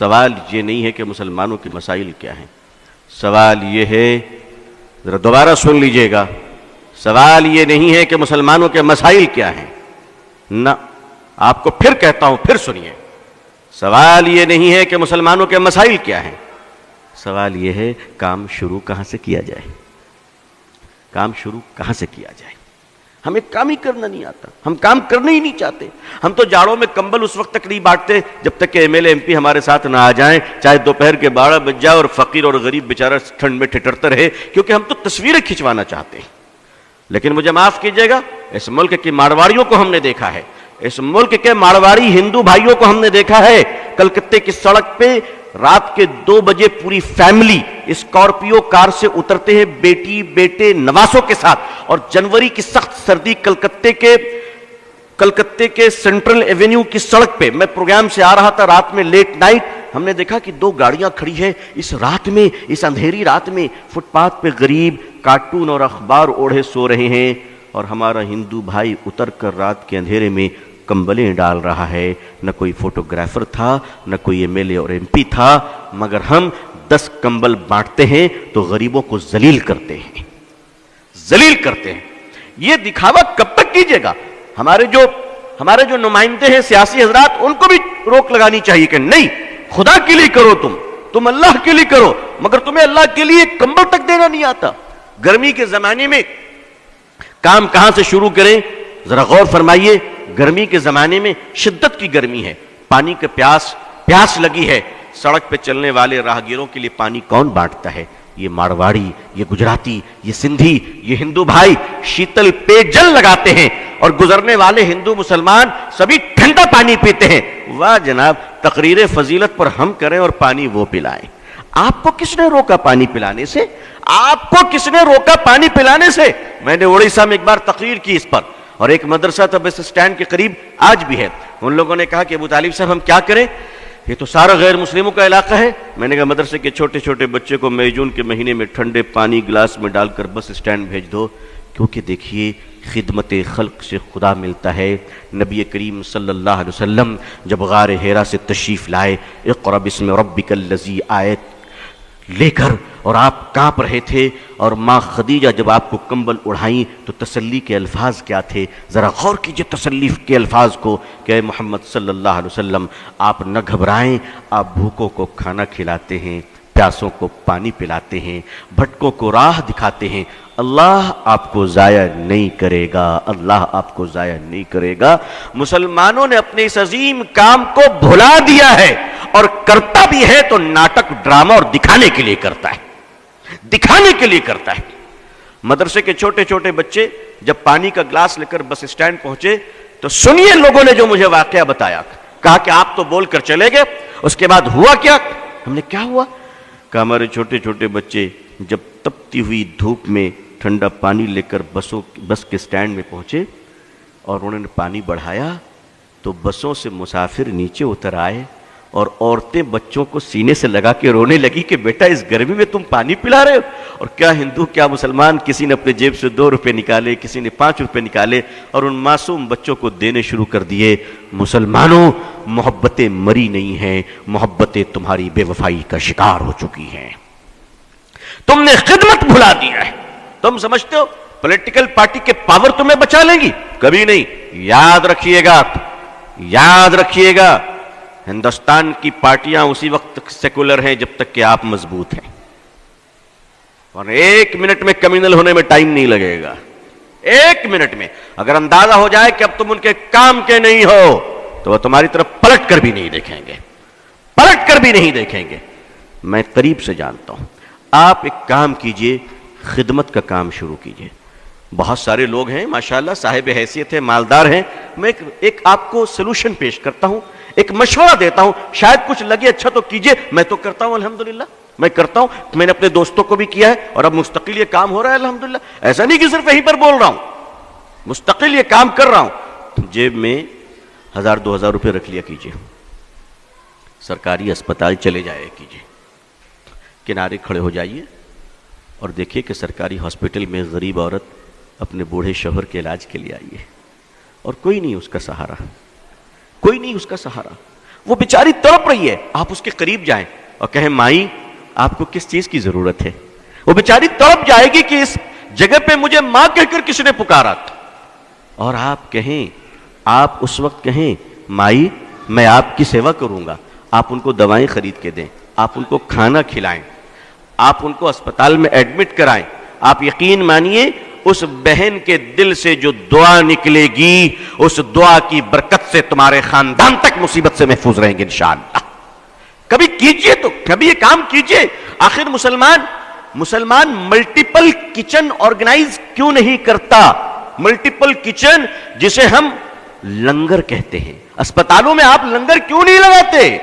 سوال یہ نہیں ہے کہ مسلمانوں کے مسائل کیا ہیں، سوال یہ ہے، ذرا دوبارہ سن لیجئے گا، سوال یہ نہیں ہے کہ مسلمانوں کے مسائل کیا ہیں، نہ، آپ کو پھر کہتا ہوں، پھر سنیے، سوال یہ نہیں ہے کہ مسلمانوں کے مسائل کیا ہیں، سوال یہ ہے کام شروع کہاں سے کیا جائے، کام شروع کہاں سے کیا جائے۔ ہمیں کام ہی کرنا نہیں آتا، ہم کام کرنا ہی نہیں چاہتے، ہم تو جاڑوں میں کمبل اس وقت تک نہیں بانٹتے جب تک کہ M L A M P ہمارے ساتھ نہ آ جائیں، چاہے دوپہر کے 12 بج جائے اور فقیر اور غریب بیچارہ ٹھنڈ میں ٹھٹرتا رہے، کیونکہ ہم تو تصویریں کھنچوانا چاہتے ہیں۔ لیکن مجھے معاف کیجئے گا، اس ملک کی مارواڑیوں کو ہم نے دیکھا ہے، اس ملک کے مارواڑی ہندو بھائیوں کو ہم نے دیکھا ہے، کلکتے کی سڑک پہ رات کے 2 بجے پوری فیملی اسکارپیو کار سے اترتے ہیں بیٹی بیٹے نواسوں کے ساتھ، اور جنوری کی سخت سردی کلکتے کے سینٹرل ایونیو کی سڑک پہ، میں پروگرام سے آ رہا تھا رات میں لیٹ نائٹ، ہم نے دیکھا کہ 2 گاڑیاں کھڑی ہیں اس رات میں، اس اندھیری رات میں، فٹ پاتھ پہ غریب کارٹون اور اخبار اوڑھے سو رہے ہیں، اور ہمارا ہندو بھائی اتر کر رات کے اندھیرے میں کمبلیں ڈال رہا ہے۔ نہ کوئی فوٹوگرافر تھا، نہ کوئی ایم ایل اے اور ایم پی تھا، مگر ہم 10 کمبل بانٹتے ہیں تو غریبوں کو ذلیل کرتے ہیں، ذلیل کرتے ہیں۔ یہ دکھاوا کب تک کیجیے گا؟ ہمارے جو نمائندے ہیں سیاسی حضرات، ان کو بھی روک لگانی چاہیے کہ نہیں، خدا کے لیے کرو، تم اللہ کے لیے کرو، مگر تمہیں اللہ کے لیے کمبل تک دینا نہیں آتا۔ گرمی کے زمانے میں کام کہاں سے شروع کریں؟ ذرا غور فرمائیے، گرمی کے زمانے میں شدت کی گرمی ہے، پانی کا پیاس لگی ہے، سڑک پہ چلنے والے راہگیروں کے لیے پانی کون بانٹتا ہے؟ یہ مارواڑی، یہ گجراتی، یہ سندھی، یہ ہندو بھائی شیتل پے جل لگاتے ہیں، اور گزرنے والے ہندو مسلمان سبھی ٹھنڈا پانی پیتے ہیں۔ واہ جناب، تقریر فضیلت پر ہم کریں اور پانی وہ پلائیں۔ آپ کو کس نے روکا پانی پلانے سے؟ آپ کو کس نے روکا پانی پلانے سے؟ میں نے اڑیسہ میں ایک بار تقریر کی اس پر، اور ایک مدرسہ تھا بس اسٹینڈ کے قریب، آج بھی ہے، ان لوگوں نے کہا کہ ابو طالب صاحب ہم کیا کریں، یہ تو سارا غیر مسلموں کا علاقہ ہے۔ میں نے کہا مدرسے کے چھوٹے چھوٹے بچے کو مئی جون کے مہینے میں ٹھنڈے پانی گلاس میں ڈال کر بس اسٹینڈ بھیج دو، کیونکہ دیکھیے خدمت خلق سے خدا ملتا ہے۔ نبی کریم صلی اللہ علیہ وسلم جب غار حرا سے تشریف لائے، اقرأ بسم ربک الذی آیت لے کر، اور آپ کانپ رہے تھے، اور ماں خدیجہ جب آپ کو کمبل اڑھائیں تو تسلی کے الفاظ کیا تھے؟ ذرا غور کیجئے تسلی کے الفاظ کو کہ اے محمد صلی اللہ علیہ وسلم، آپ نہ گھبرائیں، آپ بھوکوں کو کھانا کھلاتے ہیں، پیاسوں کو پانی پلاتے ہیں، بھٹکوں کو راہ دکھاتے ہیں، اللہ آپ کو ضائع نہیں کرے گا، اللہ آپ کو ضائع نہیں کرے گا۔ مسلمانوں نے اپنے اس عظیم کام کو بھلا دیا ہے، اور کرتا بھی ہے تو ناٹک، ڈرامہ اور دکھانے کے لیے کرتا ہے، دکھانے کے لیے کرتا ہے۔ مدرسے کے چھوٹے چھوٹے بچے جب پانی کا گلاس لے کر بس اسٹینڈ پہنچے تو سنیے لوگوں نے جو مجھے واقعہ بتایا، کہا کہ آپ تو بول کر چلے گئے، اس کے بعد ہوا کیا؟ ہم نے کیا ہوا؟ کہ ہمارے چھوٹے چھوٹے بچے جب تپتی ہوئی دھوپ میں ٹھنڈا پانی لے کر بس کے سٹینڈ میں پہنچے اور انہوں نے پانی بڑھایا تو بسوں سے مسافر نیچے اتر آئے اور عورتیں بچوں کو سینے سے لگا کے رونے لگی کہ بیٹا اس گرمی میں تم پانی پلا رہے ہو۔ اور کیا ہندو کیا مسلمان، کسی نے اپنے جیب سے 2 روپے نکالے، کسی نے 5 روپے نکالے اور ان معصوم بچوں کو دینے شروع کر دیے۔ مسلمانوں، محبتیں مری نہیں ہیں، محبتیں تمہاری بے وفائی کا شکار ہو چکی ہیں، تم نے خدمت بھلا دیا ہے۔ تم سمجھتے ہو پولیٹیکل پارٹی کے پاور تمہیں بچا لیں گی؟ کبھی نہیں۔ یاد رکھیے گا، یاد رکھیے گا، ہندوستان کی پارٹیاں اسی وقت تک سیکولر ہیں جب تک کہ آپ مضبوط ہیں، اور 1 منٹ میں کمیونل ہونے میں ٹائم نہیں لگے گا۔ 1 منٹ میں اگر اندازہ ہو جائے کہ اب تم ان کے کام کے نہیں ہو تو وہ تمہاری طرف پلٹ کر بھی نہیں دیکھیں گے، پلٹ کر بھی نہیں دیکھیں گے۔ میں قریب سے جانتا ہوں۔ آپ ایک کام کیجئے، خدمت کا کام شروع کیجئے۔ بہت سارے لوگ ہیں ماشاءاللہ، صاحب حیثیت ہیں، مالدار ہیں۔ میں ایک آپ کو سلوشن پیش کرتا ہوں، ایک مشورہ دیتا ہوں، شاید کچھ لگے اچھا تو کیجئے۔ میں تو کرتا ہوں الحمدللہ، میں کرتا ہوں، میں نے اپنے دوستوں کو بھی کیا ہے اور اب مستقل یہ کام ہو رہا ہے الحمدللہ۔ ایسا نہیں کہ صرف یہیں پر بول رہا ہوں، مستقل یہ کام کر رہا ہوں۔ جیب میں 1000-2000 روپے رکھ لیا کیجئے، سرکاری اسپتال چلے جایا کیجئے، کنارے کھڑے ہو جائیے اور دیکھیے کہ سرکاری ہاسپٹل میں غریب عورت اپنے بوڑھے شوہر کے علاج کے لیے آئی ہے اور کوئی نہیں اس کا سہارا، کوئی نہیں اس کا سہارا۔ وہ بیچاری تڑپ رہی ہے، آپ اس کے قریب جائیں اور کہیں مائی آپ کو کس چیز کی ضرورت ہے؟ وہ بیچاری تڑپ جائے گی کہ اس جگہ پہ مجھے ماں کہہ کر کس نے پکارا تھا، اور آپ کہیں، آپ اس وقت کہیں مائی میں آپ کی سیوا کروں گا، آپ ان کو دوائیں خرید کے دیں، آپ ان کو کھانا کھلائیں، آپ ان کو اسپتال میں ایڈمٹ کرائیں، آپ یقین مانیے اس بہن کے دل سے جو دعا نکلے گی، اس دعا کی برکت سے تمہارے خاندان تک مصیبت سے محفوظ رہیں گے انشاءاللہ۔ کبھی کیجئے، تو کبھی یہ کام کیجئے۔ آخر مسلمان ملٹیپل کچن آرگنائز کیوں نہیں کرتا؟ ملٹیپل کچن جسے ہم لنگر کہتے ہیں، اسپتالوں میں آپ لنگر کیوں نہیں لگاتے؟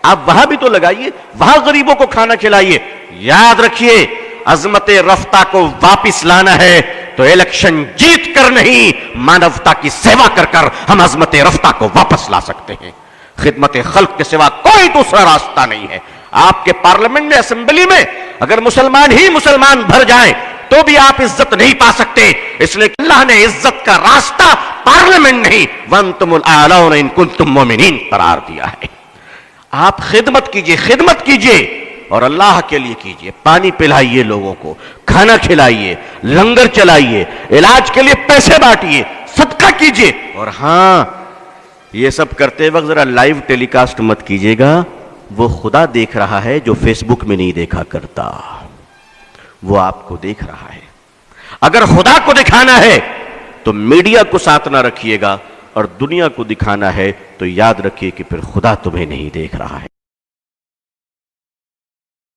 آپ وہاں بھی تو لگائیے، وہاں غریبوں کو کھانا کھلائیے۔ یاد رکھیے عظمت رفتہ کو واپس لانا ہے تو الیکشن جیت کر نہیں، مانوتا کی سیوا کر کر ہم عظمت رفتہ کو واپس لا سکتے ہیں۔ خدمت خلق کے سوا کوئی دوسرا راستہ نہیں ہے۔ آپ کے پارلیمنٹ میں، اسمبلی میں اگر مسلمان ہی مسلمان بھر جائیں تو بھی آپ عزت نہیں پا سکتے، اس لیے کہ اللہ نے عزت کا راستہ پارلیمنٹ نہیں وَأَنْتُمُ الْأَعْلَوْنَ إِن كُنتُم مُؤْمِنِينَ قرار دیا ہے۔ آپ خدمت کیجئے اور اللہ کے لیے کیجئے۔ پانی پلائیے لوگوں کو، کھانا کھلائیے، لنگر چلائیے، علاج کے لیے پیسے بانٹیے، صدقہ کیجئے۔ اور ہاں، یہ سب کرتے وقت ذرا لائیو ٹیلی کاسٹ مت کیجئے گا، وہ خدا دیکھ رہا ہے جو فیس بک میں نہیں دیکھا کرتا، وہ آپ کو دیکھ رہا ہے۔ اگر خدا کو دکھانا ہے تو میڈیا کو ساتھ نہ رکھیے گا، اور دنیا کو دکھانا ہے تو یاد رکھیے کہ پھر خدا تمہیں نہیں دیکھ رہا ہے۔